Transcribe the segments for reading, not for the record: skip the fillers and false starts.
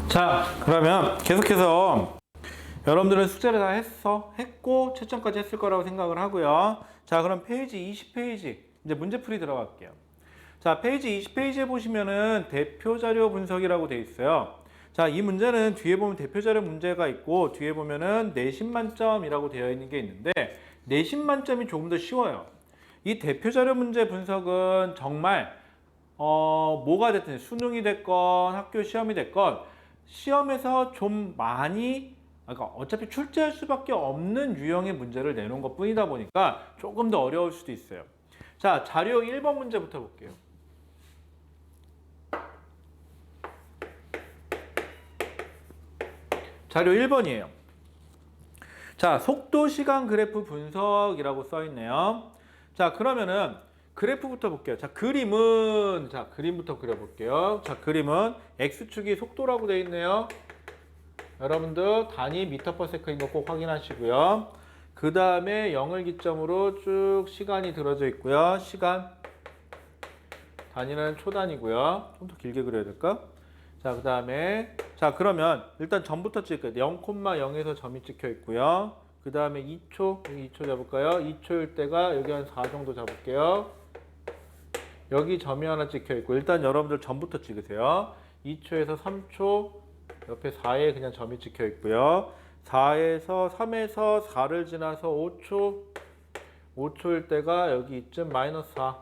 자, 그러면 계속해서 여러분들은 숙제를 다 했고 채점까지 했을 거라고 생각을 하고요. 자, 그럼 페이지 20페이지 이제 문제풀이 들어갈게요. 자, 페이지 20페이지에 보시면은 대표 자료 분석이라고 되어 있어요. 자, 이 문제는 뒤에 보면 대표 자료 문제가 있고 뒤에 보면은 내신 만점이라고 되어 있는 게 있는데 내신 만점이 조금 더 쉬워요. 이 대표 자료 문제 분석은 정말 뭐가 됐든 수능이 됐건 학교 시험이 됐건 시험에서 좀 많이 그러니까 어차피 출제할 수밖에 없는 유형의 문제를 내놓은 것 뿐이다 보니까 조금 더 어려울 수도 있어요. 자, 자료 1번 문제부터 볼게요. 자료 1번이에요. 자, 속도 시간 그래프 분석이라고 써 있네요. 자, 그러면은 그래프부터 볼게요. 자, 그림부터 그려볼게요. 자, 그림은 X축이 속도라고 되어 있네요. 여러분들 단위 미터/세컨인 거 꼭 확인하시고요. 그 다음에 0을 기점으로 쭉 시간이 들어져 있고요. 시간 단위는 초단위고요. 좀 더 길게 그려야 될까? 자, 그 다음에 자, 그러면 일단 점부터 찍을게요. 0,0에서 점이 찍혀 있고요. 그 다음에 2초, 여기 2초 잡을까요? 2초일 때가 여기 한 4 정도 잡을게요. 여기 점이 하나 찍혀 있고 일단 여러분들 점부터 찍으세요. 2초에서 3초, 옆에 4에 그냥 점이 찍혀 있고요. 3에서 4를 지나서 5초일 때가 여기 이쯤 -4.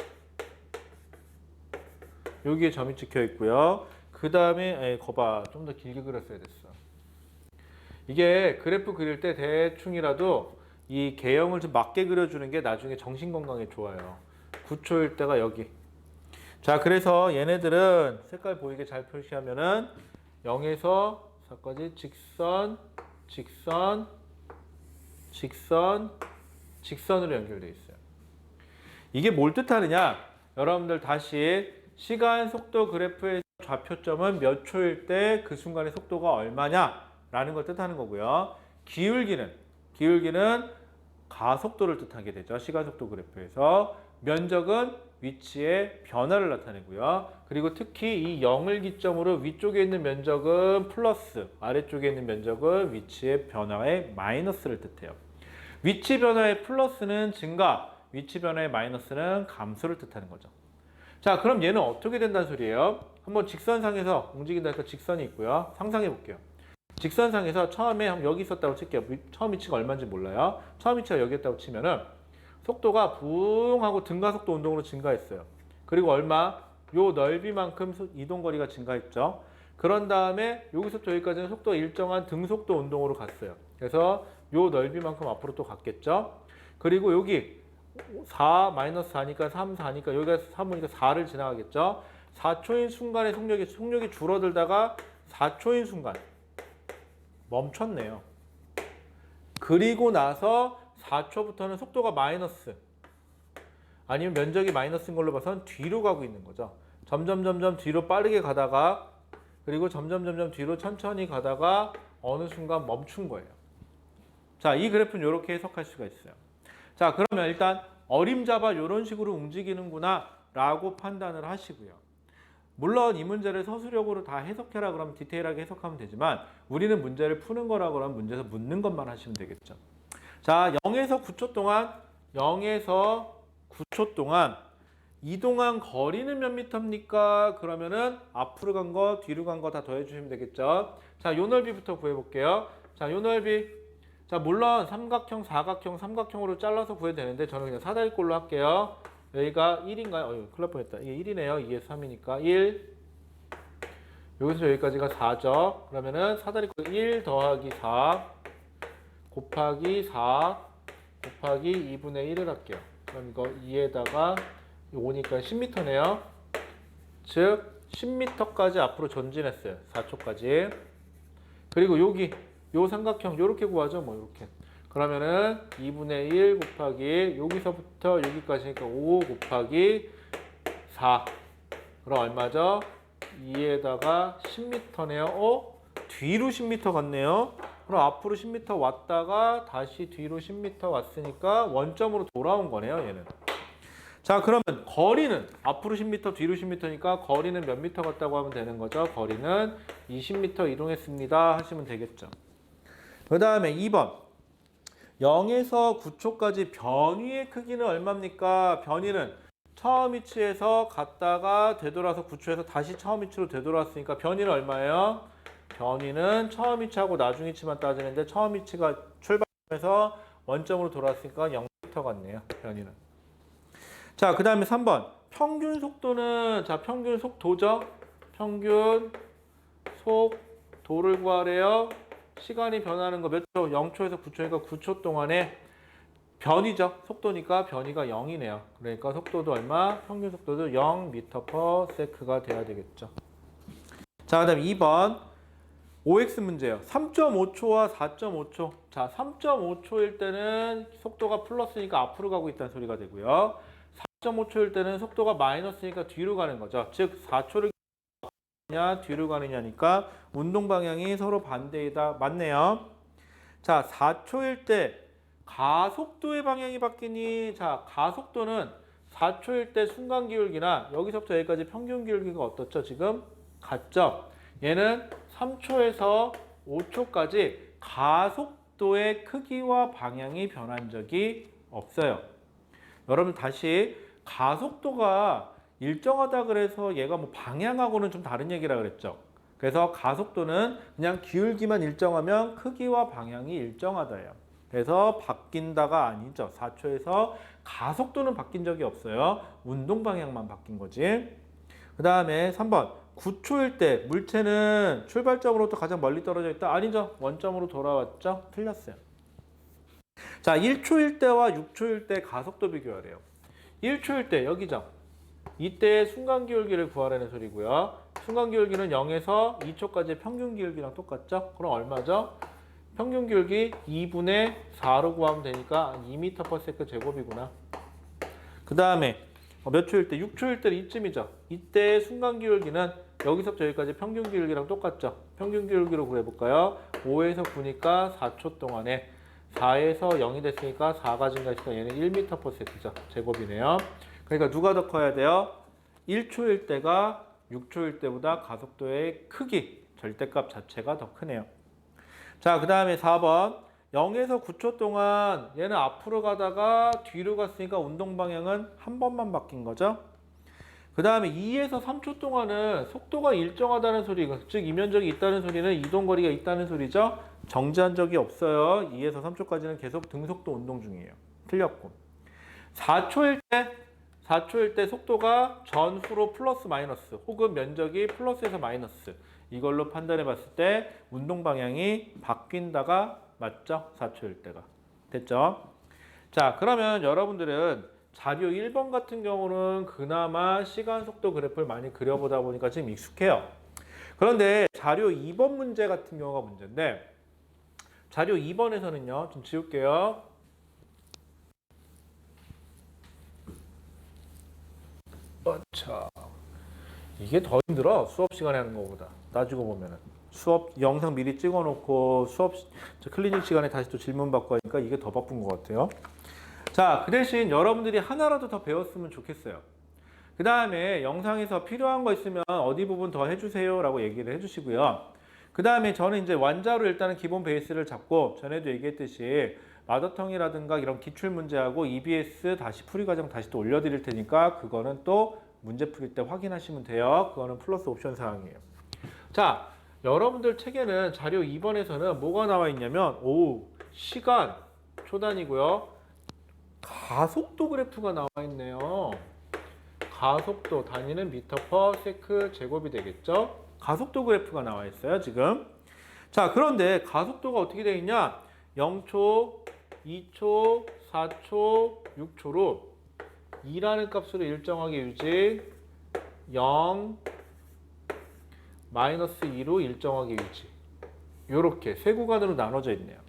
여기에 점이 찍혀 있고요. 그 다음에 거봐, 좀 더 길게 그렸어야 됐어. 이게 그래프 그릴 때 대충이라도 이 개형을 좀 맞게 그려주는 게 나중에 정신 건강에 좋아요. 9초일 때가 여기. 자, 그래서 얘네들은 색깔 보이게 잘 표시하면은 0에서 4까지 직선으로 연결되어 있어요. 이게 뭘 뜻하느냐? 여러분들 다시 시간 속도 그래프의 좌표점은 몇 초일 때 그 순간의 속도가 얼마냐라는 걸 뜻하는 거고요. 기울기는 가속도를 뜻하게 되죠. 시간 속도 그래프에서 면적은 위치의 변화를 나타내고요. 그리고 특히 이 0을 기점으로 위쪽에 있는 면적은 플러스, 아래쪽에 있는 면적은 위치의 변화의 마이너스를 뜻해요. 위치 변화의 플러스는 증가, 위치 변화의 마이너스는 감소를 뜻하는 거죠. 자, 그럼 얘는 어떻게 된다는 소리예요? 한번 직선상에서 움직인다니까 직선이 있고요. 상상해 볼게요. 직선상에서 처음에 여기 있었다고 칠게요. 처음 위치가 얼마인지 몰라요. 처음 위치가 여기였다고 치면은 속도가 붕 하고 등가속도 운동으로 증가했어요. 그리고 얼마? 요 넓이만큼 이동거리가 증가했죠. 그런 다음에 여기서부터 여기까지는 속도가 일정한 등속도 운동으로 갔어요. 그래서 요 넓이만큼 앞으로 또 갔겠죠. 그리고 여기 4-4니까 3, 4니까 여기가 3이니까 4를 지나가겠죠. 4초인 순간에 속력이 줄어들다가 4초인 순간 멈췄네요. 그리고 나서 4초부터는 속도가 마이너스 아니면 면적이 마이너스인 걸로 봐서는 뒤로 가고 있는 거죠. 점점 뒤로 빠르게 가다가 그리고 점점 뒤로 천천히 가다가 어느 순간 멈춘 거예요. 자, 이 그래프는 이렇게 해석할 수가 있어요. 자, 그러면 일단 어림잡아 이런 식으로 움직이는구나 라고 판단을 하시고요. 물론 이 문제를 서술형으로 다 해석해라 그러면 디테일하게 해석하면 되지만 우리는 문제를 푸는 거라 그러면 문제에서 묻는 것만 하시면 되겠죠. 자, 0에서 9초 동안 이동한 거리는 몇 미터입니까? 그러면은 앞으로 간 거, 뒤로 간 거 다 더해 주시면 되겠죠. 자, 요 넓이부터 구해 볼게요. 자, 요 넓이. 자, 물론 삼각형, 사각형, 삼각형으로 잘라서 구해도 되는데 저는 그냥 사다리꼴로 할게요. 여기가 1인가요? 큰일 날 뻔했다. 이게 1이네요. 2에 3이니까 1. 여기서 여기까지가 4죠. 그러면은 사다리꼴 1 더하기 4 곱하기 4 곱하기 2분의 1을 할게요. 그럼 이거 2에다가 5니까 10m네요. 즉 10m까지 앞으로 전진했어요. 4초까지. 그리고 여기 요 삼각형 요렇게 구하죠. 뭐 요렇게. 그러면은 2분의 1 곱하기 여기서부터 여기까지니까 5 곱하기 4. 그럼 얼마죠? 2에다가 10m네요. 뒤로 10m 갔네요. 그럼 앞으로 10m 왔다가 다시 뒤로 10m 왔으니까 원점으로 돌아온 거네요, 얘는. 자, 그러면 거리는 앞으로 10m, 뒤로 10m니까 거리는 몇 미터 갔다고 하면 되는 거죠? 거리는 20m 이동했습니다. 하시면 되겠죠. 그 다음에 2번. 0에서 9초까지 변위의 크기는 얼마입니까? 변위는 처음 위치에서 갔다가 되돌아서 9초에서 다시 처음 위치로 되돌아왔으니까 변위는 얼마예요? 변위는 처음 위치하고 나중 위치만 따지는데 처음 위치가 출발해서 원점으로 돌아왔으니까 0m 같네요. 변위는. 자, 그 다음에 3번. 평균 속도는, 자, 평균 속도죠? 평균 속도를 구하래요. 시간이 변하는 거 몇 초? 0초에서 9초니까 9초 동안에 변이죠. 속도니까 변이가 0이네요. 그러니까 속도도 얼마? 평균 속도도 0m/s가 돼야 되겠죠. 자, 그 다음에 2번. OX 문제예요. 3.5초와 4.5초. 자, 3.5초일 때는 속도가 플러스니까 앞으로 가고 있다는 소리가 되고요. 4.5초일 때는 속도가 마이너스니까 뒤로 가는 거죠. 즉 4초를 가느냐 뒤로 가느냐니까 운동 방향이 서로 반대이다. 맞네요. 자, 4초일 때 가속도의 방향이 바뀌니, 자, 가속도는 4초일 때 순간 기울기나 여기서부터 여기까지 평균 기울기가 어떻죠? 지금 같죠? 얘는 3초에서 5초까지 가속도의 크기와 방향이 변한 적이 없어요. 여러분 다시 가속도가 일정하다 그래서 얘가 뭐 방향하고는 좀 다른 얘기라 그랬죠. 그래서 가속도는 그냥 기울기만 일정하면 크기와 방향이 일정하다예요. 그래서 바뀐다가 아니죠. 4초에서 가속도는 바뀐 적이 없어요. 운동 방향만 바뀐 거지. 그 다음에 3번. 9초일 때 물체는 출발점으로부터 가장 멀리 떨어져 있다? 아니죠. 원점으로 돌아왔죠. 틀렸어요. 자, 1초일 때와 6초일 때 가속도 비교하래요. 1초일 때 여기죠. 이때 순간 기울기를 구하라는 소리고요. 순간 기울기는 0에서 2초까지의 평균 기울기랑 똑같죠? 그럼 얼마죠? 평균 기울기 2분의 4로 구하면 되니까 2m/s 제곱이구나. 그 다음에 몇 초일 때? 6초일 때는 이쯤이죠. 이때 순간 기울기는 여기서부터 여기까지 평균 기울기랑 똑같죠. 평균 기울기로 구해볼까요? 5에서 9니까 4초 동안에 4에서 0이 됐으니까 4가 증가했으니까 얘는 1m/s죠. 제곱이네요. 그러니까 누가 더 커야 돼요? 1초일 때가 6초일 때보다 가속도의 크기, 절대값 자체가 더 크네요. 자, 그 다음에 4번. 0에서 9초 동안 얘는 앞으로 가다가 뒤로 갔으니까 운동 방향은 한 번만 바뀐 거죠. 그 다음에 2에서 3초 동안은 속도가 일정하다는 소리, 즉 이면적이 있다는 소리는 이동거리가 있다는 소리죠. 정지한 적이 없어요. 2에서 3초까지는 계속 등속도 운동 중이에요. 틀렸고. 4초일 때 속도가 전후로 플러스 마이너스 혹은 면적이 플러스에서 마이너스, 이걸로 판단해 봤을 때 운동 방향이 바뀐다가 맞죠? 4초일 때가. 됐죠? 자, 그러면 여러분들은 자료 1번 같은 경우는 그나마 시간 속도 그래프를 많이 그려보다 보니까 지금 익숙해요. 그런데 자료 2번 문제 같은 경우가 문제인데, 자료 2번에서는요, 좀 지울게요. 자, 이게 더 힘들어. 수업 시간에 하는 것보다. 따지고 보면은. 수업 영상 미리 찍어놓고 수업 클리닉 시간에 다시 또 질문 받고 하니까 이게 더 바쁜 것 같아요. 자, 그 대신 여러분들이 하나라도 더 배웠으면 좋겠어요. 그 다음에 영상에서 필요한 거 있으면 어디 부분 더 해주세요 라고 얘기를 해주시고요. 그 다음에 저는 이제 완자로 일단은 기본 베이스를 잡고 전에도 얘기했듯이 마더텅이라든가 이런 기출 문제하고 EBS 다시 풀이 과정 다시 또 올려드릴 테니까 그거는 또 문제 풀일 때 확인하시면 돼요. 그거는 플러스 옵션 사항이에요. 자, 여러분들 책에는 자료 2번에서는 뭐가 나와 있냐면 시간 초 단위고요. 가속도 그래프가 나와 있네요. 가속도 단위는 미터/세크 제곱이 되겠죠. 가속도 그래프가 나와 있어요, 지금. 자, 그런데 가속도가 어떻게 되어 있냐? 0초, 2초, 4초, 6초로 2라는 값으로 일정하게 유지, 0, -2로 일정하게 유지. 요렇게 세 구간으로 나눠져 있네요.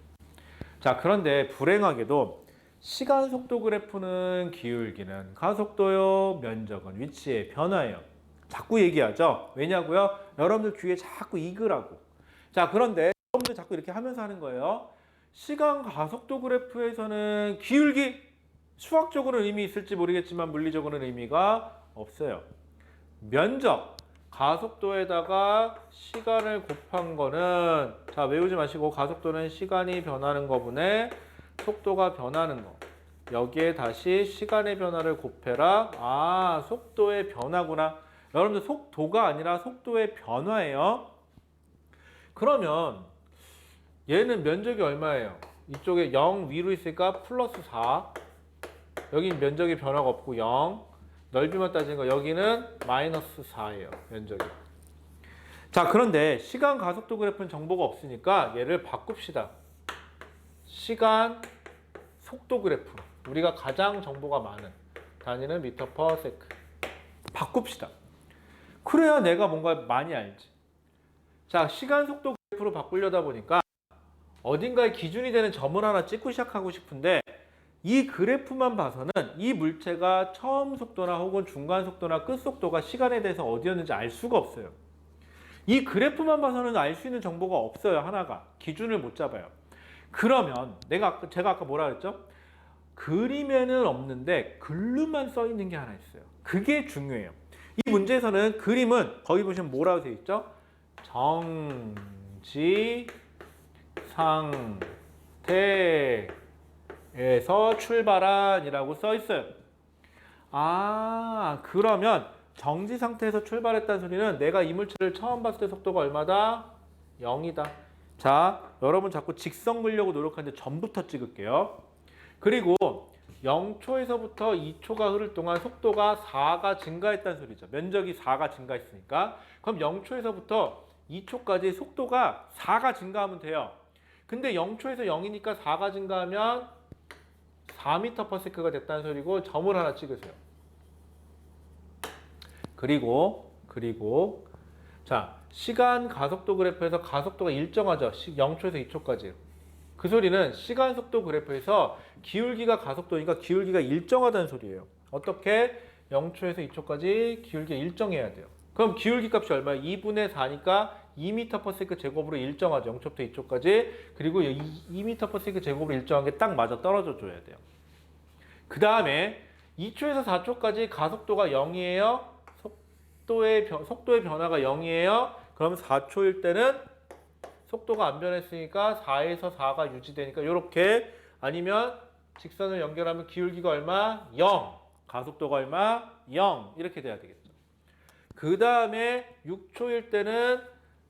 자, 그런데 불행하게도 시간 속도 그래프는 기울기는 가속도요, 면적은 위치의 변화예요. 자꾸 얘기하죠. 왜냐고요? 여러분들 귀에 자꾸 익으라고. 자, 그런데 여러분들 자꾸 이렇게 하면서 하는 거예요. 시간 가속도 그래프에서는 기울기 수학적으로는 의미 있을지 모르겠지만 물리적으로는 의미가 없어요. 면적, 가속도에다가 시간을 곱한 거는, 자, 외우지 마시고, 가속도는 시간이 변하는 거분에 속도가 변하는 거. 여기에 다시 시간의 변화를 곱해라. 아, 속도의 변화구나. 여러분들 속도가 아니라 속도의 변화예요. 그러면 얘는 면적이 얼마예요? 이쪽에 0 위로 있으니까 플러스 4. 여긴 면적의 변화가 없고 0. 넓이만 따지는 거 여기는 마이너스 4예요. 면적이. 자, 그런데 시간 가속도 그래프는 정보가 없으니까 얘를 바꿉시다. 시간 속도 그래프. 우리가 가장 정보가 많은 단위는 미터 퍼 세컨드. 바꿉시다. 그래야 내가 뭔가 많이 알지. 자, 시간 속도 그래프로 바꾸려다 보니까 어딘가에 기준이 되는 점을 하나 찍고 시작하고 싶은데 이 그래프만 봐서는 이 물체가 처음 속도나 혹은 중간 속도나 끝 속도가 시간에 대해서 어디였는지 알 수가 없어요. 이 그래프만 봐서는 알 수 있는 정보가 없어요. 하나가. 기준을 못 잡아요. 그러면 제가 아까 뭐라 그랬죠? 그림에는 없는데 글로만 써 있는 게 하나 있어요. 그게 중요해요. 이 문제에서는 그림은 거기 보시면 뭐라고 되어 있죠? 정지 상태에서 출발한이라고 써 있어요. 아, 그러면 정지 상태에서 출발했다는 소리는 내가 이 물체를 처음 봤을 때 속도가 얼마다? 0이다. 자, 여러분 자꾸 직선 그리려고 노력하는데 전부터 찍을게요. 그리고 0초에서부터 2초가 흐를 동안 속도가 4가 증가했다는 소리죠. 면적이 4가 증가했으니까. 그럼 0초에서부터 2초까지 속도가 4가 증가하면 돼요. 근데 0초에서 0이니까 4가 증가하면 4m/s가 됐다는 소리고 점을 하나 찍으세요. 그리고 자, 시간 가속도 그래프에서 가속도가 일정하죠. 0초에서 2초까지. 그 소리는 시간 속도 그래프에서 기울기가 가속도니까 기울기가 일정하다는 소리예요. 어떻게? 0초에서 2초까지 기울기가 일정해야 돼요. 그럼 기울기 값이 얼마예요? 2분의 4니까 2m/s 제곱으로 일정하죠. 0초부터 2초까지. 그리고 2m/s 제곱으로 일정한 게 딱 맞아 떨어져 줘야 돼요. 그 다음에 2초에서 4초까지 가속도가 0이에요. 속도의 변화가 0이에요. 그럼 4초일 때는 속도가 안 변했으니까 4에서 4가 유지되니까 이렇게, 아니면 직선을 연결하면 기울기가 얼마? 0. 가속도가 얼마? 0. 이렇게 돼야 되겠죠. 그 다음에 6초일 때는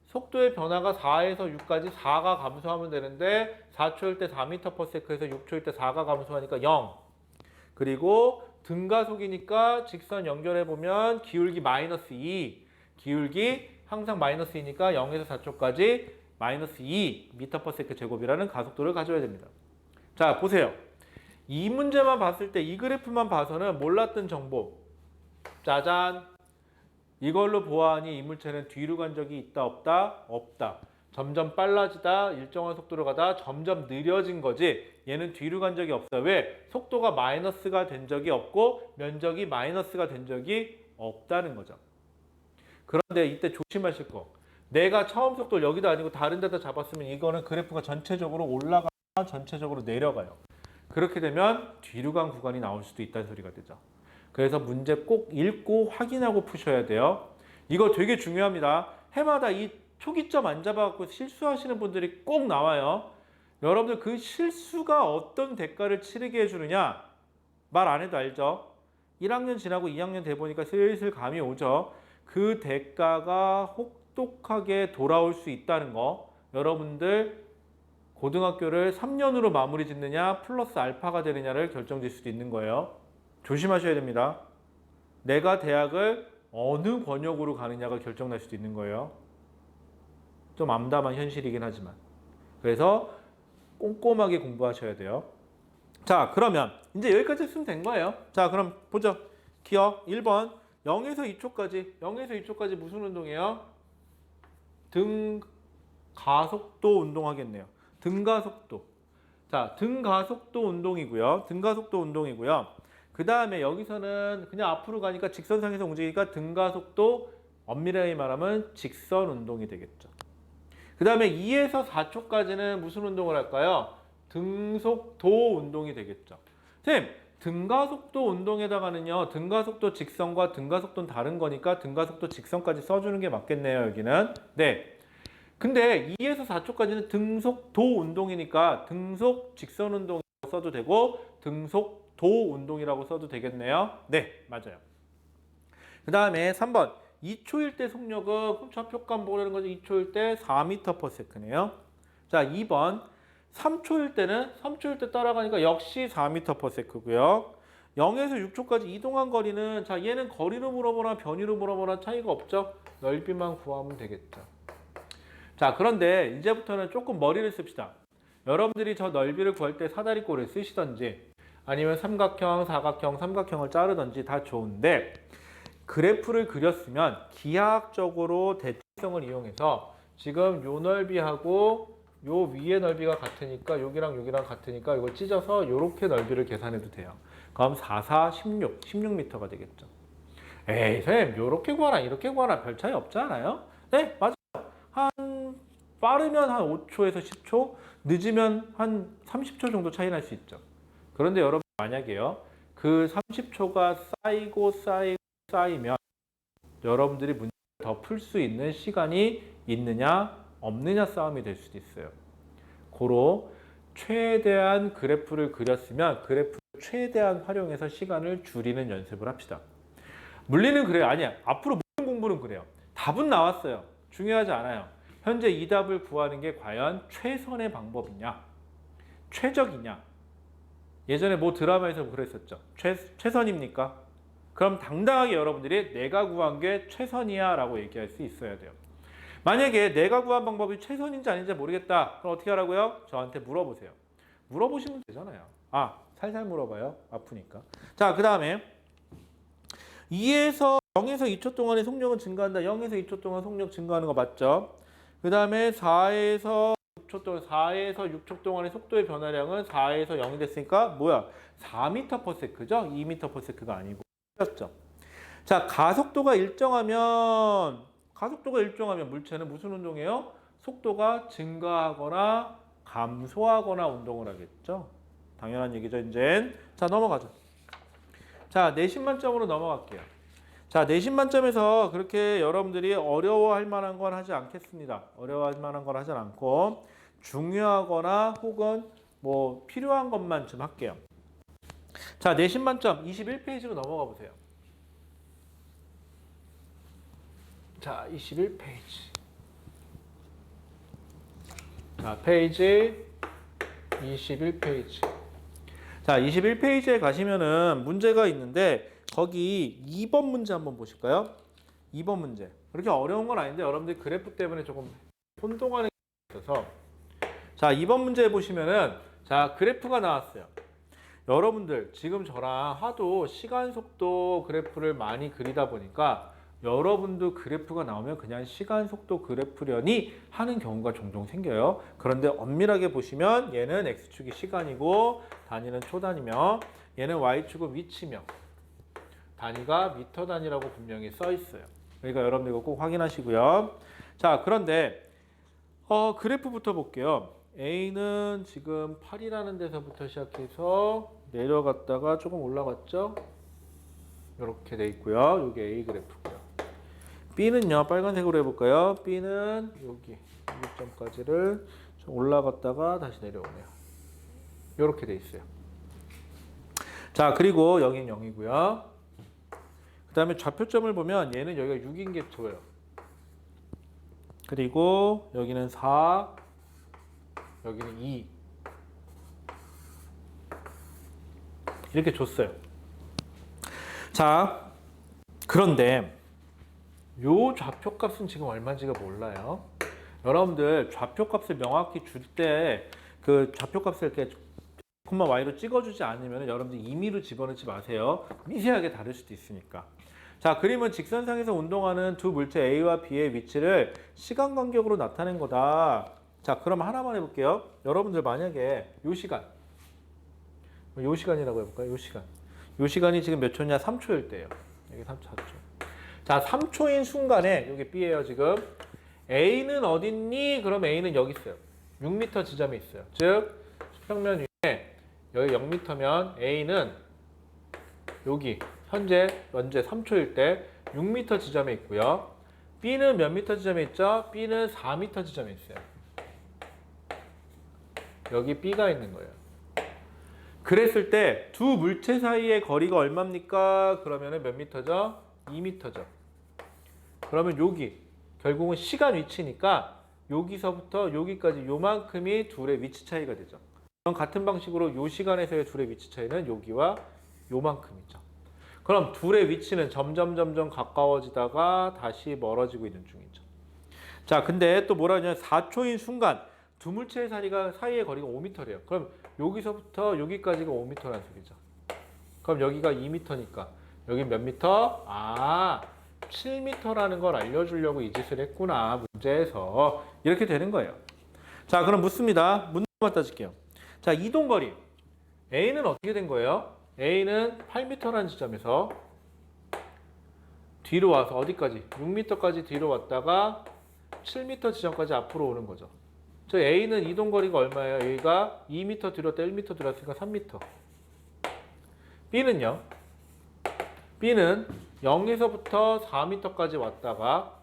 속도의 변화가 4에서 6까지 4가 감소하면 되는데 4초일 때 4m/s에서 6초일 때 4가 감소하니까 0. 그리고 등가속이니까 직선 연결해보면 기울기 마이너스 2. 기울기 항상 마이너스 2니까 0에서 4초까지 마이너스 2m/s 제곱이라는 가속도를 가져야 됩니다. 자, 보세요. 이 문제만 봤을 때 이 그래프만 봐서는 몰랐던 정보. 짜잔. 이걸로 보아하니 이 물체는 뒤로 간 적이 있다 없다? 없다. 점점 빨라지다, 일정한 속도로 가다 점점 느려진 거지 얘는 뒤로 간 적이 없어. 왜? 속도가 마이너스가 된 적이 없고 면적이 마이너스가 된 적이 없다는 거죠. 그런데 이때 조심하실 거, 내가 처음 속도를 여기다 아니고 다른 데다 잡았으면 이거는 그래프가 전체적으로 올라가거나 전체적으로 내려가요. 그렇게 되면 뒤로 간 구간이 나올 수도 있다는 소리가 되죠. 그래서 문제 꼭 읽고 확인하고 푸셔야 돼요. 이거 되게 중요합니다. 해마다 이 초기점 안 잡아갖고 실수하시는 분들이 꼭 나와요. 여러분들 그 실수가 어떤 대가를 치르게 해주느냐? 말 안 해도 알죠? 1학년 지나고 2학년 돼 보니까 슬슬 감이 오죠. 그 대가가 혹독하게 돌아올 수 있다는 거. 여러분들 고등학교를 3년으로 마무리 짓느냐 플러스 알파가 되느냐를 결정질 수도 있는 거예요. 조심하셔야 됩니다. 내가 대학을 어느 권역으로 가느냐가 결정날 수도 있는 거예요. 좀 암담한 현실이긴 하지만. 그래서 꼼꼼하게 공부하셔야 돼요. 자, 그러면 이제 여기까지 쓰면 된 거예요. 자, 그럼 보죠. 기억 1번 0에서 2초까지 0에서 2초까지 무슨 운동이에요? 등가속도 운동하겠네요. 등가속도. 자, 등가속도 운동이고요. 등가속도 운동이고요. 그 다음에 여기서는 그냥 앞으로 가니까 직선상에서 움직이니까 등가속도, 엄밀하게 말하면 직선 운동이 되겠죠. 그 다음에 2에서 4초까지는 무슨 운동을 할까요? 등속도 운동이 되겠죠. 선생님, 등가속도 운동에다가는요, 등가속도 직선과 등가속도는 다른 거니까 등가속도 직선까지 써주는 게 맞겠네요, 여기는. 네. 근데 2에서 4초까지는 등속도 운동이니까 등속 직선 운동이라고 써도 되고 등속도 운동이라고 써도 되겠네요. 네, 맞아요. 그 다음에 3번. 2초일 때 속력은 좌표값 보라는 거죠. 2초일 때 4m/s네요. 자, 2번. 3초일 때 따라가니까 역시 4m/s고요. 0에서 6초까지 이동한 거리는, 자, 얘는 거리로 물어보나 변위로 물어보나 차이가 없죠. 넓이만 구하면 되겠죠. 자, 그런데 이제부터는 조금 머리를 씁시다. 여러분들이 저 넓이를 구할 때 사다리꼴을 쓰시던지 아니면 삼각형, 사각형, 삼각형을 자르던지 다 좋은데, 그래프를 그렸으면 기하학적으로 대칭성을 이용해서 지금 요 넓이하고 요 위의 넓이가 같으니까 여기랑 여기랑 같으니까 이걸 찢어서 요렇게 넓이를 계산해도 돼요. 그럼 4, 4, 16, 16m가 되겠죠. 에이 쌤, 요렇게 구하나 이렇게 구하나 별 차이 없지 않아요? 네, 맞아요. 빠르면 한 5초에서 10초, 늦으면 한 30초 정도 차이 날 수 있죠. 그런데 여러분, 만약에요, 그 30초가 쌓이면 여러분들이 문제를 더 풀 수 있는 시간이 있느냐 없느냐 싸움이 될 수도 있어요. 고로 최대한 그래프를 그렸으면 그래프를 최대한 활용해서 시간을 줄이는 연습을 합시다. 물리는 그래요. 아니야. 앞으로 모든 공부는 그래요. 답은 나왔어요. 중요하지 않아요. 현재 이 답을 구하는 게 과연 최선의 방법이냐, 최적이냐. 예전에 뭐 드라마에서 그랬었죠. 최선입니까? 그럼 당당하게 여러분들이 내가 구한 게 최선이야 라고 얘기할 수 있어야 돼요. 만약에 내가 구한 방법이 최선인지 아닌지 모르겠다. 그럼 어떻게 하라고요? 저한테 물어보세요. 물어보시면 되잖아요. 아, 살살 물어봐요. 아프니까. 자, 그 다음에 0에서 2초 동안의 속력은 증가한다. 0에서 2초 동안 속력 증가하는 거 맞죠? 그 다음에 4에서 6초 동안의 속도의 변화량은 4에서 0이 됐으니까 뭐야? 4m/s죠? 2m/s가 아니고. 죠 자, 가속도가 일정하면 물체는 무슨 운동이에요? 속도가 증가하거나 감소하거나 운동을 하겠죠. 당연한 얘기죠, 이제. 자, 넘어가죠. 자, 내신 만점으로 넘어갈게요. 자, 내신 만점에서 그렇게 여러분들이 어려워할 만한 건 하지 않겠습니다. 어려워할 만한 건 하지 않고 중요하거나 혹은 뭐 필요한 것만 좀 할게요. 자, 내신 만점 21페이지로 넘어가 보세요. 자, 21페이지. 자, 페이지 21페이지. 자, 21페이지에 가시면은 문제가 있는데 거기 2번 문제 한번 보실까요? 2번 문제. 그렇게 어려운 건 아닌데 여러분들 그래프 때문에 조금 혼동하는 게 있어서. 자, 2번 문제 보시면은 자, 그래프가 나왔어요. 여러분들 지금 저랑 하도 시간 속도 그래프를 많이 그리다 보니까 여러분도 그래프가 나오면 그냥 시간 속도 그래프려니 하는 경우가 종종 생겨요. 그런데 엄밀하게 보시면 얘는 X축이 시간이고 단위는 초단위며 얘는 Y축은 위치며 단위가 미터 단위라고 분명히 써 있어요. 그러니까 여러분들 이거 꼭 확인하시고요. 자, 그런데 그래프부터 볼게요. A는 지금 8이라는 데서부터 시작해서 내려갔다가 조금 올라갔죠? 이렇게 돼 있고요. 이게 A 그래프고요. B는요, 빨간색으로 해볼까요? B는 여기 6점까지를 좀 올라갔다가 다시 내려오네요. 이렇게 돼 있어요. 자, 그리고 여긴 0이고요. 그 다음에 좌표점을 보면 얘는 여기가 6인 게 좋아요. 그리고 여기는 4, 여기는 2. 이렇게 줬어요. 자, 그런데 요 좌표값은 지금 얼마인지가 몰라요. 여러분들 좌표값을 명확히 줄 때 그 좌표값을 이렇게 콤마 Y로 찍어주지 않으면 여러분들 임의로 집어넣지 마세요. 미세하게 다를 수도 있으니까. 자, 그림은 직선상에서 운동하는 두 물체 A와 B의 위치를 시간 간격으로 나타낸 거다. 자, 그럼 하나만 해볼게요. 여러분들 만약에 요 시간이라고 해볼까요? 요 시간이 지금 몇 초냐? 3초일 때예요. 여기 4초. 자, 3초인 순간에 여기 B예요, 지금. A는 어딨니? 그럼 A는 여기 있어요. 6m 지점에 있어요. 즉, 수평면 위에 여기 0m면 A는 여기 현재 3초일 때 6m 지점에 있고요. B는 몇 미터 지점에 있죠? B는 4m 지점에 있어요. 여기 B가 있는 거예요. 그랬을 때 두 물체 사이의 거리가 얼마입니까? 그러면은 몇 미터죠? 2m죠. 그러면 여기 결국은 시간 위치니까 여기서부터 여기까지 요만큼이 둘의 위치 차이가 되죠. 그럼 같은 방식으로 요 시간에서의 둘의 위치 차이는 여기와 요만큼이죠. 그럼 둘의 위치는 점점 가까워지다가 다시 멀어지고 있는 중이죠. 자, 근데 또 뭐라 하냐면 4초인 순간 두 물체의 사이의 거리가 5m래요. 그럼 여기서부터 여기까지가 5m라는 소리죠. 그럼 여기가 2m니까 여기 몇 미터? 7m라는 걸 알려주려고 이 짓을 했구나. 문제에서 이렇게 되는 거예요. 자, 그럼 묻습니다. 문제만 따질게요. 자, 이동거리 A는 어떻게 된 거예요? A는 8m라는 지점에서 뒤로 와서 어디까지? 6m까지 뒤로 왔다가 7m 지점까지 앞으로 오는 거죠. 저 A는 이동거리가 얼마예요? A가 2m 뒤로 왔다 1m 뒤로 왔으니까 3m. B는요? B는 0에서부터 4m까지 왔다가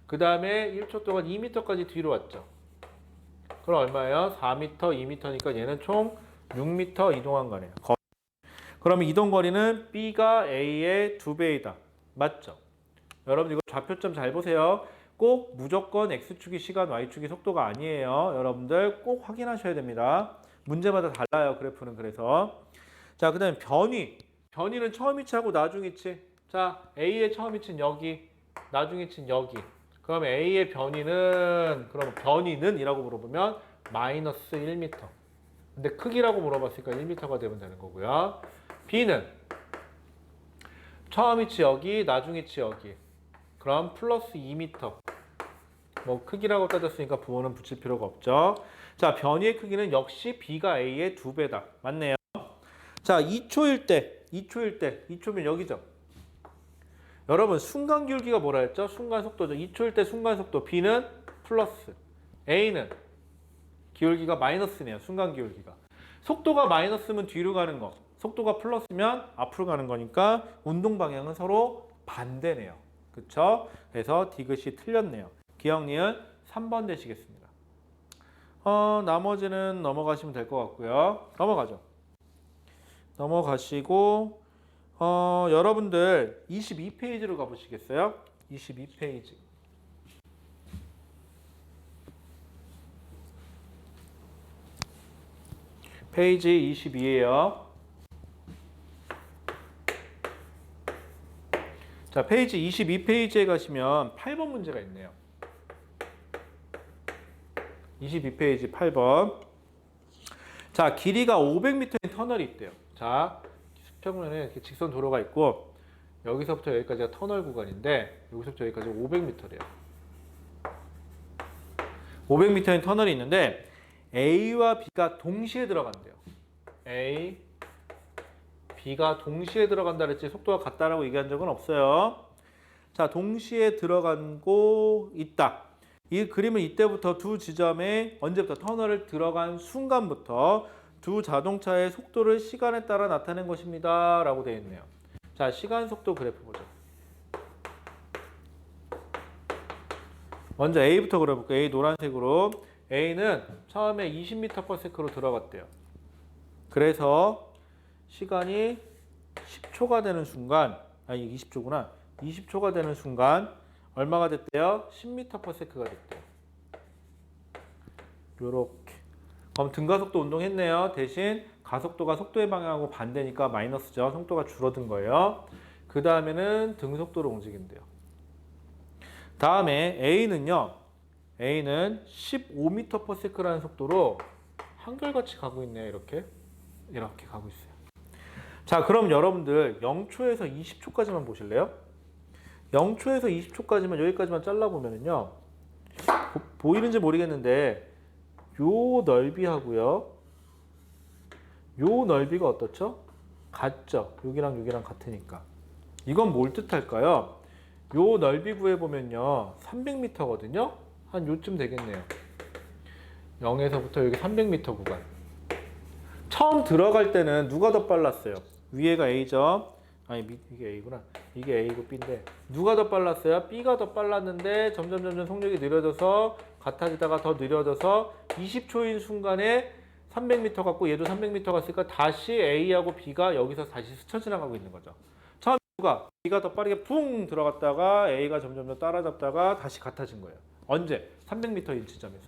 그 다음에 1초 동안 2m까지 뒤로 왔죠. 그럼 얼마예요? 4m, 2m니까 얘는 총 6m 이동한 거네요. 그러면 이동거리는 B가 A의 2배이다. 맞죠? 여러분 이거 좌표점 잘 보세요. 꼭 무조건 X축이 시간, Y축이 속도가 아니에요. 여러분들 꼭 확인하셔야 됩니다. 문제마다 달라요. 그래프는 그래서. 자, 그 다음에 변위. 변위는 처음 위치하고 나중 위치. 자, A의 처음 위치는 여기, 나중 위치는 여기. 그럼 A의 변위는, 그럼 변위는 이라고 물어보면 마이너스 1m. 근데 크기라고 물어봤으니까 1m가 되면 되는 거고요. B는 처음 위치 여기, 나중 위치 여기. 그럼 플러스 2m. 뭐 크기라고 따졌으니까 부호는 붙일 필요가 없죠. 자, 변위의 크기는 역시 B가 A의 2배다. 맞네요. 자, 2초일 때, 2초면 여기죠. 여러분 순간 기울기가 뭐라 했죠? 순간 속도죠. 2초일 때 순간 속도 B는 플러스, A는 기울기가 마이너스네요. 순간 기울기가. 속도가 마이너스면 뒤로 가는 거, 속도가 플러스면 앞으로 가는 거니까 운동 방향은 서로 반대네요. 그쵸? 그래서 디귿이 틀렸네요. 기억니은 3번 되시겠습니다. 나머지는 넘어가시면 될 것 같고요. 넘어가죠. 넘어가시고 여러분들 22페이지로 가보시겠어요? 22페이지. 페이지 22예요. 자, 페이지 22페이지에 가시면 8번 문제가 있네요. 22페이지 8번. 자, 길이가 500m인 터널이 있대요. 자, 수평면에 이렇게 직선 도로가 있고 여기서부터 여기까지가 터널 구간인데 여기서부터 여기까지 500m래요. 500m인 터널이 있는데 A와 B가 동시에 들어간대요. A, B가 동시에 들어간다 그랬지 속도가 같다라고 얘기한 적은 없어요. 자, 동시에 들어가고 있다. 이 그림은 이때부터 두 지점에 언제부터 터널을 들어간 순간부터 두 자동차의 속도를 시간에 따라 나타낸 것입니다. 라고 되어 있네요. 자, 시간 속도 그래프 보죠. 먼저 A부터 그려볼게요. A 노란색으로. A는 처음에 20m/s로 들어갔대요. 그래서 시간이 10초가 되는 순간, 아니 20초구나. 20초가 되는 순간 얼마가 됐대요? 10m/s가 됐대요. 요렇게. 그럼 등가속도 운동했네요. 대신 가속도가 속도의 방향하고 반대니까 마이너스죠. 속도가 줄어든 거예요. 그 다음에는 등속도로 움직인대요. 다음에 A는요. A는 15m/s라는 속도로 한결같이 가고 있네요. 이렇게 가고 있어요. 자, 그럼 여러분들 0초에서 20초까지만 보실래요? 0초에서 20초까지만 여기까지만 잘라보면은요. 보이는지 모르겠는데 요 넓이하고요. 요 넓이가 어떻죠? 같죠? 여기랑 여기랑 같으니까. 이건 뭘 뜻할까요? 요 넓이 구해보면요. 300m거든요? 한 요쯤 되겠네요. 0에서부터 여기 300m 구간. 처음 들어갈 때는 누가 더 빨랐어요? 위에가 A죠? 아니 이게 A구나. 이게 A고 B인데 누가 더 빨랐어요? B가 더 빨랐는데 점점 속력이 느려져서 같아지다가 더 느려져서 20초인 순간에 300m 갔고 얘도 300m 갔으니까 다시 A하고 B가 여기서 다시 스쳐 지나가고 있는 거죠. 처음에 누가 B가 더 빠르게 붕 들어갔다가 A가 점점 더 따라잡다가 다시 같아진 거예요. 언제? 300m인 지점에서.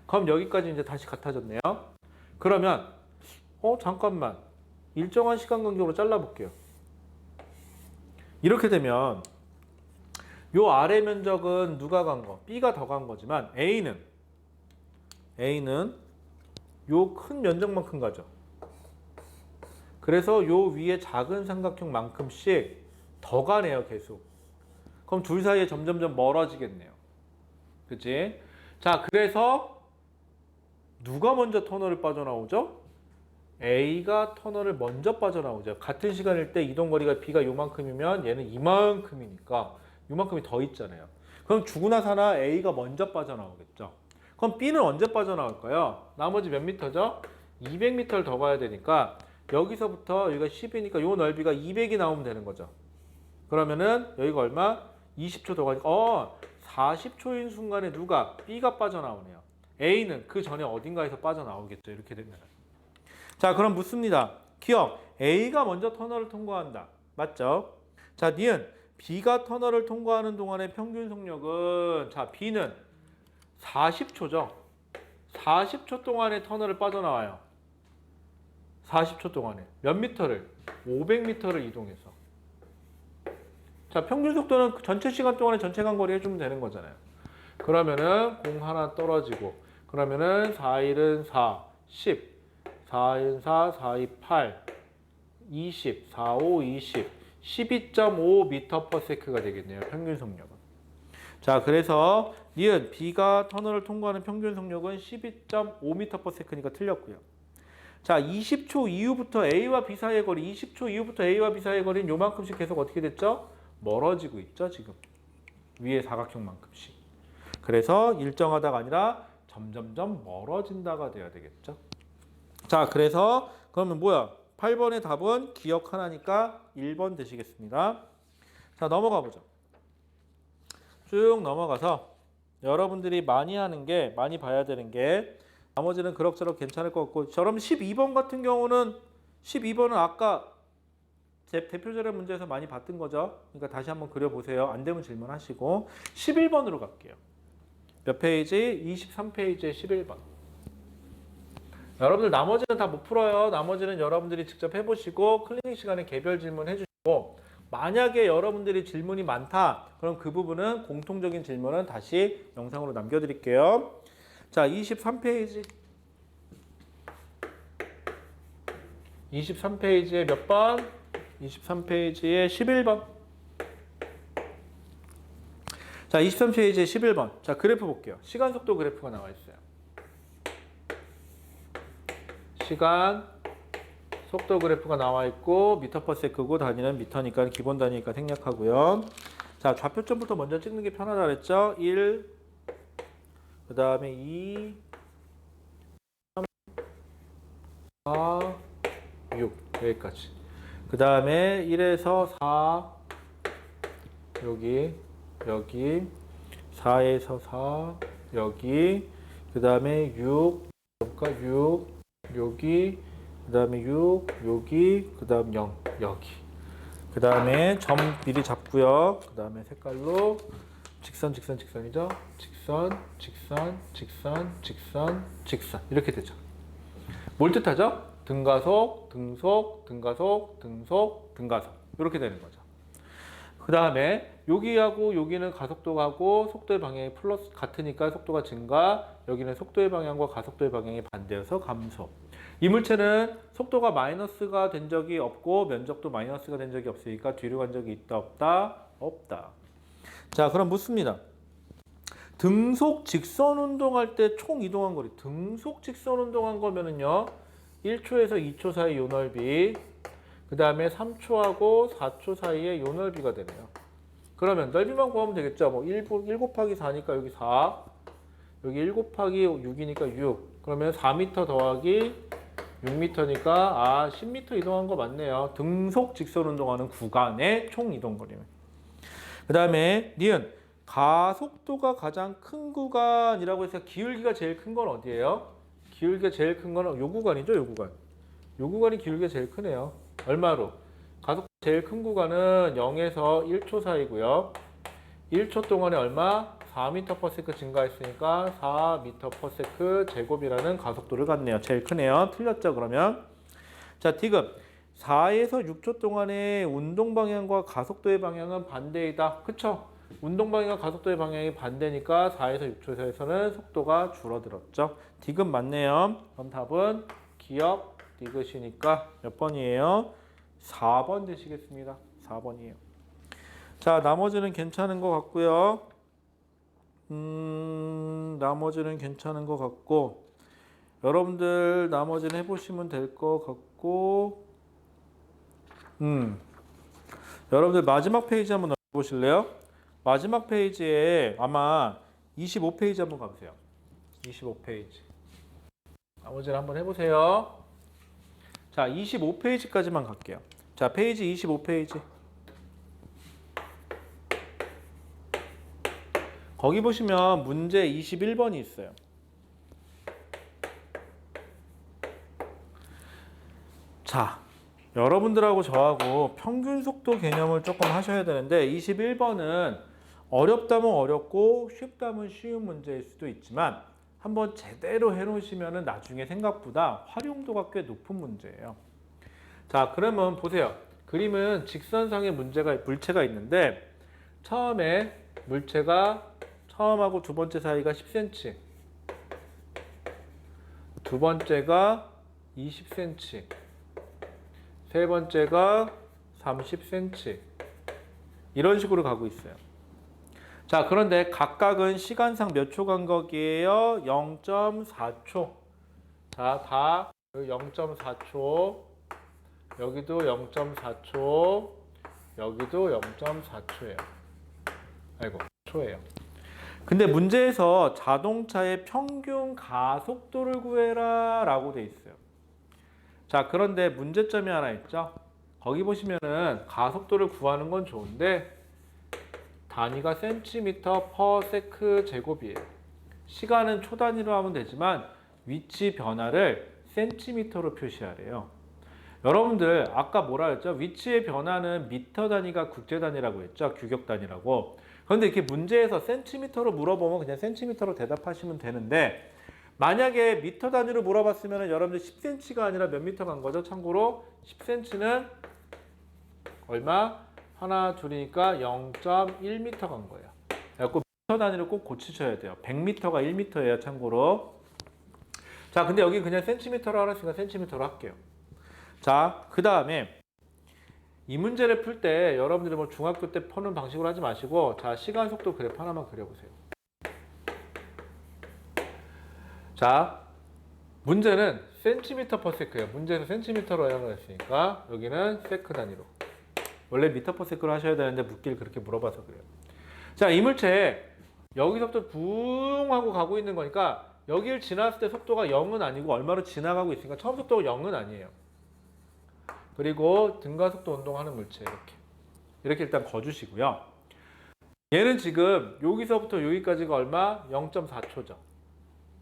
그럼 여기까지 이제 다시 같아졌네요. 그러면 잠깐만 일정한 시간 간격으로 잘라볼게요. 이렇게 되면 요 아래 면적은 누가 간 거? B가 더 간 거지만 A는 요 큰 면적만큼 가죠. 그래서 요 위에 작은 삼각형만큼씩 더 가네요, 계속. 그럼 둘 사이에 점점점 멀어지겠네요. 그치? 자, 그래서 누가 먼저 터널을 빠져나오죠? A가 터널을 먼저 빠져나오죠. 같은 시간일 때 이동거리가 B가 요만큼이면 얘는 이만큼이니까 요만큼이 더 있잖아요. 그럼 죽으나 사나 A가 먼저 빠져나오겠죠. 그럼 B는 언제 빠져나올까요? 나머지 몇 미터죠? 200m를 더 가야 되니까 여기서부터 여기가 10이니까 요 넓이가 200이 나오면 되는 거죠. 그러면은 여기가 얼마? 20초 더 가니까 40초인 순간에 누가? B가 빠져나오네요. A는 그 전에 어딘가에서 빠져나오겠죠. 이렇게 되면. 자, 그럼 묻습니다. 기억, A가 먼저 터널을 통과한다. 맞죠? 자, 니은 B가 터널을 통과하는 동안의 평균 속력은 자, B는 40초죠. 40초 동안에 터널을 빠져나와요. 40초 동안에. 몇 미터를? 500m를 이동해서. 자, 평균 속도는 전체 시간 동안에 전체 간거리 해주면 되는 거잖아요. 그러면은 0 하나 떨어지고 그러면은 4일은 4, 10, 4인 4, 4이 8, 20, 4, 5, 20, 12.5m/s가 되겠네요. 평균 속력은. 자, 그래서 니은 B가 터널을 통과하는 평균 속력은 12.5m/s니까 틀렸고요. 자, 20초 이후부터 A와 B 사이의 거리, 20초 이후부터 A와 B 사이의 거리는 요만큼씩 계속 어떻게 됐죠? 멀어지고 있죠, 지금. 위에 사각형만큼씩. 그래서 일정하다가 아니라 점점점 멀어진다가 돼야 되겠죠. 자, 그래서 그러면 뭐야? 8번의 답은 기억 하나니까 1번 되시겠습니다. 자, 넘어가 보죠. 쭉 넘어가서 여러분들이 많이 하는 게, 많이 봐야 되는 게 나머지는 그럭저럭 괜찮을 것 같고, 저럼 12번 같은 경우는 12번은 아까 제 대표적인 문제에서 많이 봤던 거죠. 그러니까 다시 한번 그려보세요. 안 되면 질문하시고 11번으로 갈게요. 몇 페이지? 23페이지에 11번. 여러분들 나머지는 다 못 풀어요. 나머지는 여러분들이 직접 해보시고 클리닉 시간에 개별 질문 해주시고 만약에 여러분들이 질문이 많다. 그럼 그 부분은 공통적인 질문은 다시 영상으로 남겨드릴게요. 자, 23페이지. 23페이지에 몇 번? 23페이지에 11번. 자, 23페이지에 11번. 자, 그래프 볼게요. 시간 속도 그래프가 나와 있어요. 시간 속도 그래프가 나와 있고 미터/세크고 단위는 미터니까 기본 단위니까 생략하고요. 자, 좌표점부터 먼저 찍는 게 편하다 그랬죠? 1, 그 다음에 2, 3, 4, 6 여기까지. 그 다음에 1에서 4 여기 4에서 4 여기 그 다음에 6 여기 그 다음에 6 여기 그 다음 0 여기 그 다음에 점 미리 잡고요. 그 다음에 색깔로 직선이죠. 직선 이렇게 되죠. 뭘 뜻하죠? 등가속, 등속 이렇게 되는 거죠. 그 다음에 여기하고 여기는 가속도하고 속도의 방향이 플러스 같으니까 속도가 증가, 여기는 속도의 방향과 가속도의 방향이 반대여서 감소. 이 물체는 속도가 마이너스가 된 적이 없고 면적도 마이너스가 된 적이 없으니까 뒤로 간 적이 있다 없다? 없다. 자, 그럼 묻습니다. 등속 직선 운동할 때 총 이동한 거리. 등속 직선 운동한 거면은요 1초에서 2초 사이 요 넓이, 그 다음에 3초하고 4초 사이에 요 넓이가 되네요. 그러면 넓이만 구하면 되겠죠. 뭐 1 곱하기 4니까 여기 4, 여기 1 곱하기 6이니까 6. 그러면 4m 더하기 6m니까 10m 이동한 거 맞네요. 등속 직선 운동하는 구간의 총 이동 거리는. 그 다음에 니은 가속도가 가장 큰 구간이라고 해서 기울기가 제일 큰 건 어디예요? 기울기가 제일 큰 거는 요 구간이죠, 요 구간. 요 구간이 기울기가 제일 크네요. 얼마로? 가속도 제일 큰 구간은 0에서 1초 사이고요. 1초 동안에 얼마? 4m/s 증가했으니까 4m/s 제곱이라는 가속도를 갖네요. 제일 크네요. 틀렸죠, 그러면? 자, 디귿. 4에서 6초 동안의 운동 방향과 가속도의 방향은 반대이다. 그쵸? 운동 방향과 가속도의 방향이 반대니까 4에서 6초에서는 속도가 줄어들었죠. 디귿 맞네요. 그럼 답은 기억 디귿이니까 몇 번이에요? 4번 되시겠습니다. 4번이에요. 자, 나머지는 괜찮은 것 같고요. 나머지는 괜찮은 것 같고, 여러분들 나머지는 해보시면 될 것 같고, 여러분들 마지막 페이지 한번 보실래요? 마지막 페이지에 아마 25페이지 한번 가보세요. 25페이지. 나머지는 한번 해보세요. 자, 25페이지까지만 갈게요. 자, 페이지 25페이지. 거기 보시면 문제 21번이 있어요. 자, 여러분들하고 저하고 평균 속도 개념을 조금 하셔야 되는데 21번은 어렵다면 어렵고 쉽다면 쉬운 문제일 수도 있지만 한번 제대로 해놓으시면 나중에 생각보다 활용도가 꽤 높은 문제예요. 자, 그러면 보세요. 그림은 직선상의 물체가 있는데 처음에 물체가 처음하고 두 번째 사이가 10cm, 두 번째가 20cm, 세 번째가 30cm 이런 식으로 가고 있어요. 자, 그런데 각각은 시간상 몇 초 간격이에요? 0.4초. 자, 다 0.4초, 여기도 0.4초, 여기도 0.4초예요. 아이고, 초예요. 근데 문제에서 자동차의 평균 가속도를 구해라 라고 돼 있어요. 자, 그런데 문제점이 하나 있죠. 거기 보시면은 가속도를 구하는 건 좋은데 단위가 cm/s 제곱이에요. 시간은 초 단위로 하면 되지만 위치 변화를 cm로 표시하래요. 여러분들 아까 뭐라 했죠? 위치의 변화는 미터 단위가 국제 단위라고 했죠. 규격 단위라고. 그런데 이렇게 문제에서 cm로 물어보면 그냥 cm로 대답하시면 되는데 만약에 미터 단위로 물어봤으면 여러분들 10cm가 아니라 몇 미터 간 거죠? 참고로 10cm는 얼마? 하나, 둘이니까 0.1m 간 거예요. 그래서 미터 단위로 꼭 고치셔야 돼요. 100m가 1m예요. 참고로. 자, 근데 여기 그냥 cm로 하랬으니까 cm로 할게요. 자, 그 다음에 이 문제를 풀 때 여러분들이 뭐 중학교 때 푸는 방식으로 하지 마시고 자, 시간 속도 그래프 하나만 그려보세요. 자, 문제는 cm/s예요. 문제에서 cm로 사용을 했으니까 여기는 세크 단위로. 원래 미터/s로 하셔야 되는데 묻기를 그렇게 물어봐서 그래요. 자, 이 물체 여기서부터 붕 하고 가고 있는 거니까 여기를 지났을 때 속도가 0은 아니고 얼마로 지나가고 있으니까 처음 속도가 0은 아니에요. 그리고 등가속도 운동하는 물체 이렇게 일단 거주시고요. 얘는 지금 여기서부터 여기까지가 얼마? 0.4초죠.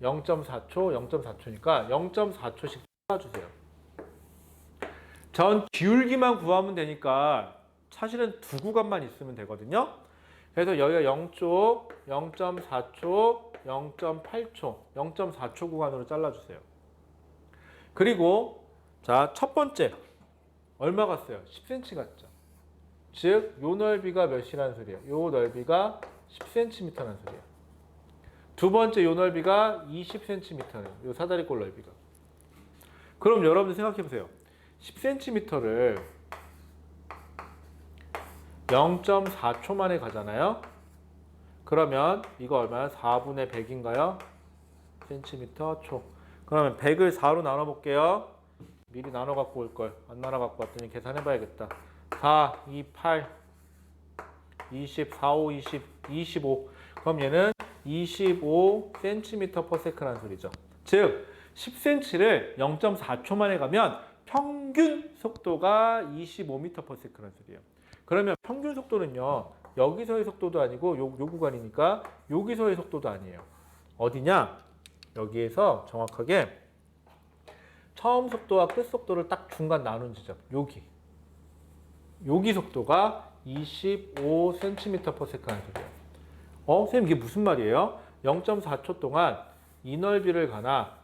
0.4초, 0.4초니까 0.4초씩 뽑아주세요. 전 기울기만 구하면 되니까 사실은 두 구간만 있으면 되거든요. 그래서 여기가 0초, 0.4초, 0.8초, 0.4초 구간으로 잘라주세요. 그리고 자, 첫 번째 얼마 갔어요? 10cm 갔죠. 즉, 요 넓이가 몇이라는 소리예요? 요 넓이가 10cm라는 소리예요. 두 번째 요 넓이가 20cm예요. 요 사다리꼴 넓이가. 그럼 여러분들 생각해 보세요. 10cm를 0.4초 만에 가잖아요. 그러면 이거 얼마야? 4분의 100인가요? cm 초. 그러면 100을 4로 나눠 볼게요. 미리 나눠 갖고 올 걸. 안 나눠 갖고 왔더니 계산해 봐야겠다. 4, 2, 8, 20, 4, 5, 20, 25. 그럼 얘는 25cm/s라는 소리죠. 즉 10cm를 0.4초 만에 가면 평균 속도가 25m/s라는 소리예요. 그러면 평균 속도는요. 여기서의 속도도 아니고 요 구간이니까 여기서의 속도도 아니에요. 어디냐? 여기에서 정확하게 처음 속도와 끝 속도를 딱 중간 나눈 지점. 여기 속도가 25cm/s라는 소리예요. 선생님 이게 무슨 말이에요? 0.4초 동안 이 넓이를 가나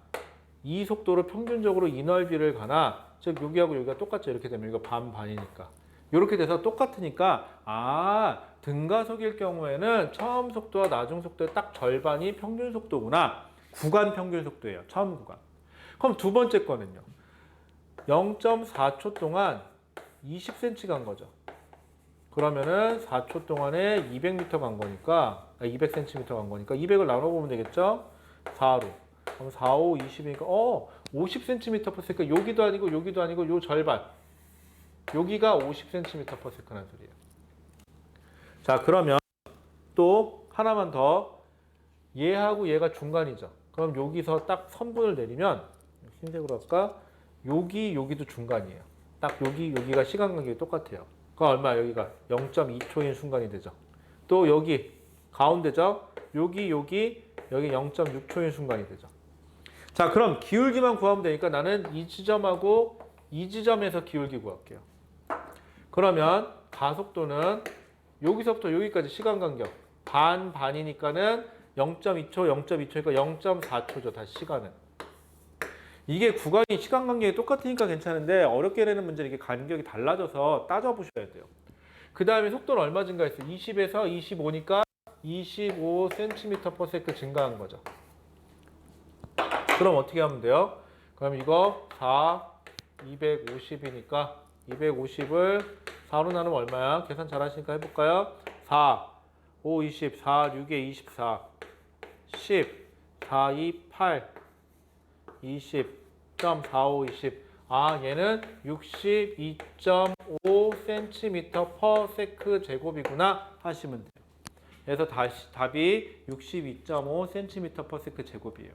이 속도로 평균적으로 이 넓이를 가나 즉 여기하고 여기가 똑같죠. 이렇게 되면 이거 반이니까 이렇게 돼서 똑같으니까 등가속일 경우에는 처음 속도와 나중 속도의 딱 절반이 평균 속도구나. 구간 평균 속도예요. 처음 구간. 그럼 두 번째 거는요. 0.4초 동안 20cm 간 거죠. 그러면은 4초 동안에 200m 간 거니까 200cm 간 거니까 200을 나눠보면 되겠죠? 4로. 그럼 4, 5, 20이니까 50cm/s니까 여기도 아니고 여기도 아니고 요 절반. 여기가 50cm/s라는 소리예요. 자, 그러면 또 하나만 더. 얘하고 얘가 중간이죠. 그럼 여기서 딱 선분을 내리면 흰색으로 할까? 여기도 중간이에요. 딱 여기가 시간 간격이 똑같아요. 그럼 얼마? 여기가 0.2초인 순간이 되죠. 또 여기 가운데죠. 여기 0.6초인 순간이 되죠. 자, 그럼 기울기만 구하면 되니까 나는 이 지점하고 이 지점에서 기울기 구할게요. 그러면 가속도는 여기서부터 여기까지 시간 간격 반이니까는 0.2초니까 0.4초죠. 다시 시간은. 이게 구간이 시간 간격이 똑같으니까 괜찮은데 어렵게 되는 문제는 이게 간격이 달라져서 따져보셔야 돼요. 그 다음에 속도는 얼마 증가했어요? 20에서 25니까 25cm/s 증가한 거죠. 그럼 어떻게 하면 돼요? 그럼 이거 250이니까 250을 4로 나누면 얼마야? 계산 잘하시니까 해볼까요? 4, 5, 20, 4, 6에 24, 10, 4, 2, 8, 20.45, 20. 얘는 62.5cm/s 제곱이구나 하시면 돼요. 그래서 다시 답이 62.5cm/s 제곱이에요.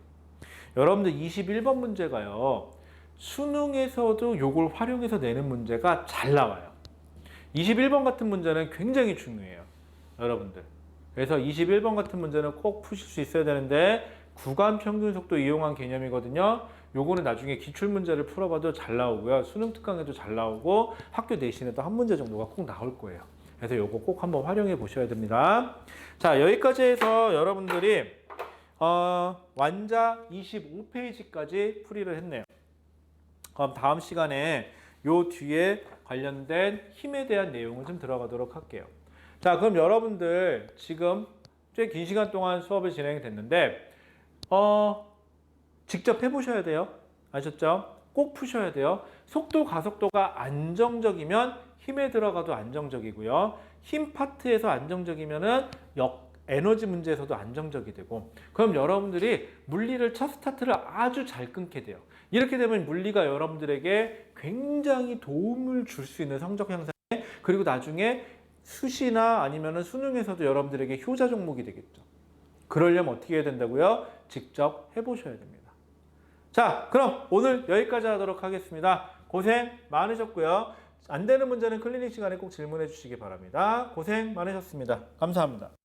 여러분들 21번 문제가요. 수능에서도 요걸 활용해서 내는 문제가 잘 나와요. 21번 같은 문제는 굉장히 중요해요. 여러분들. 그래서 21번 같은 문제는 꼭 푸실 수 있어야 되는데 구간 평균 속도 이용한 개념이거든요. 요거는 나중에 기출문제를 풀어봐도 잘 나오고요. 수능 특강에도 잘 나오고 학교 내신에도 한 문제 정도가 꼭 나올 거예요. 그래서 요거 꼭 한번 활용해 보셔야 됩니다. 자, 여기까지 해서 여러분들이 완자 25페이지까지 풀이를 했네요. 그럼 다음 시간에 요 뒤에 관련된 힘에 대한 내용을 좀 들어가도록 할게요. 자, 그럼 여러분들 지금 꽤 긴 시간 동안 수업을 진행이 됐는데 직접 해보셔야 돼요. 아셨죠? 꼭 푸셔야 돼요. 속도, 가속도가 안정적이면 힘에 들어가도 안정적이고요. 힘 파트에서 안정적이면은 에너지 문제에서도 안정적이 되고, 그럼 여러분들이 물리를 첫 스타트를 아주 잘 끊게 돼요. 이렇게 되면 물리가 여러분들에게 굉장히 도움을 줄 수 있는 성적 향상에, 그리고 나중에 수시나 아니면 수능에서도 여러분들에게 효자 종목이 되겠죠. 그러려면 어떻게 해야 된다고요? 직접 해보셔야 됩니다. 자, 그럼 오늘 여기까지 하도록 하겠습니다. 고생 많으셨고요. 안 되는 문제는 클리닉 시간에 꼭 질문해 주시기 바랍니다. 고생 많으셨습니다. 감사합니다.